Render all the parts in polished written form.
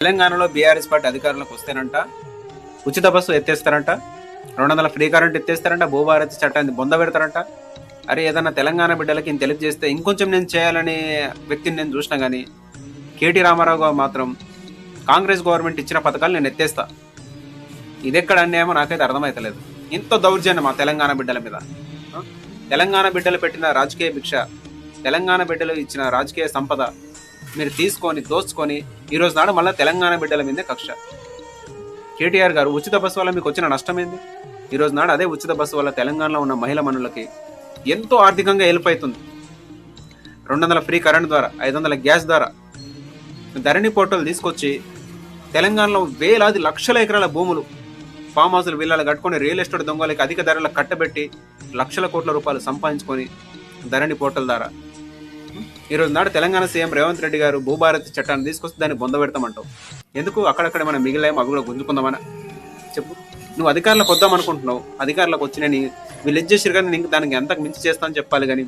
తెలంగాణలో BRS party అధికారంలోకి వస్తేనంట ఉచిత బస్సు ఎత్తేస్తారంట, 200 ఫ్రీ కరెంట్ ఎత్తేస్తారంట, భూభారతి చట్టాన్ని బొంద పెడతారంట. అరే ఏదన్నా తెలంగాణ బిడ్డలకి ఇంత హెల్ప్ చేస్తే ఇంకొంచెం నేను చేయాలనే వ్యక్తిని నేను చూసినా కానీ కేటీ రామారావు గారు మాత్రం కాంగ్రెస్ గవర్నమెంట్ ఇచ్చిన పథకాలు నేను ఎత్తేస్తా. ఇదెక్కడ అన్యాయమో నాకైతే అర్థమవుతలేదు. ఇంత దౌర్జన్యం మా తెలంగాణ బిడ్డల మీద. తెలంగాణ బిడ్డలు పెట్టిన రాజకీయ భిక్ష, తెలంగాణ బిడ్డలు ఇచ్చిన రాజకీయ సంపద మీరు తీసుకొని దోచుకొని ఈరోజు నాడు మళ్ళీ తెలంగాణ బిడ్డల మీదే కక్ష. కేటీఆర్ గారు ఉచిత బస్సు వల్ల మీకు వచ్చిన నష్టమేంది? ఈరోజు నాడు అదే ఉచిత బస్సు వల్ల తెలంగాణలో ఉన్న మహిళ మనులకి ఎంతో ఆర్థికంగా హెల్ప్ అవుతుంది. 200 ఫ్రీ కరెంట్ ద్వారా, 500 గ్యాస్ ద్వారా ధరణి పోర్టల్ తీసుకొచ్చి తెలంగాణలో వేలాది లక్షల ఎకరాల భూములు ఫామ్ హౌస్లు వీళ్ళని కట్టుకొని రియల్ ఎస్టేట్ దొంగలకి అధిక ధరలకు కట్టబెట్టి లక్షల కోట్ల రూపాయలు సంపాదించుకొని ధరణి పోర్టల్ ద్వారా ఈరోజు నాడు తెలంగాణ సీఎం రేవంత్ రెడ్డి గారు భూభారతి చట్టాన్ని తీసుకొస్తే దాన్ని బొంద పెడతామంటావు. ఎందుకు? అక్కడక్కడ మనం మిగిలేమో అవి కూడా గుంజుకుందామనా చెప్పు. నువ్వు అధికారులకు వద్దాం అనుకుంటున్నావు, అధికారులకు వచ్చి నేను వీళ్ళు ఇచ్చేసారు కానీ నీకు దానికి ఎంతకు మించి చేస్తాను చెప్పాలి. కానీ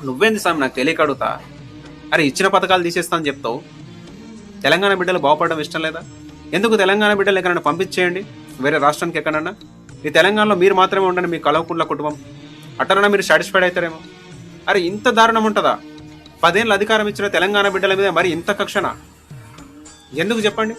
నువ్వేంది సార్ నాకు తెలియక అడుగుతా. అరే ఇచ్చిన పథకాలు తీసేస్తాను చెప్తావు. తెలంగాణ బిడ్డలు బాగుపడడం ఇష్టం లేదా? ఎందుకు తెలంగాణ బిడ్డలు ఎక్కడైనా పంపించేయండి వేరే రాష్ట్రానికి ఎక్కడన్నా. ఈ తెలంగాణలో మీరు మాత్రమే ఉండండి, మీ కలవకుంట్ల కుటుంబం అట్టనన్నా మీరు సాటిస్ఫైడ్ అవుతారేమో. అరే ఇంత దారుణం ఉంటుందా? 10 ఏళ్ళు అధికారం ఇచ్చిన తెలంగాణ బిడ్డల మీద మరి ఇంత కక్షణ ఎందుకు చెప్పండి?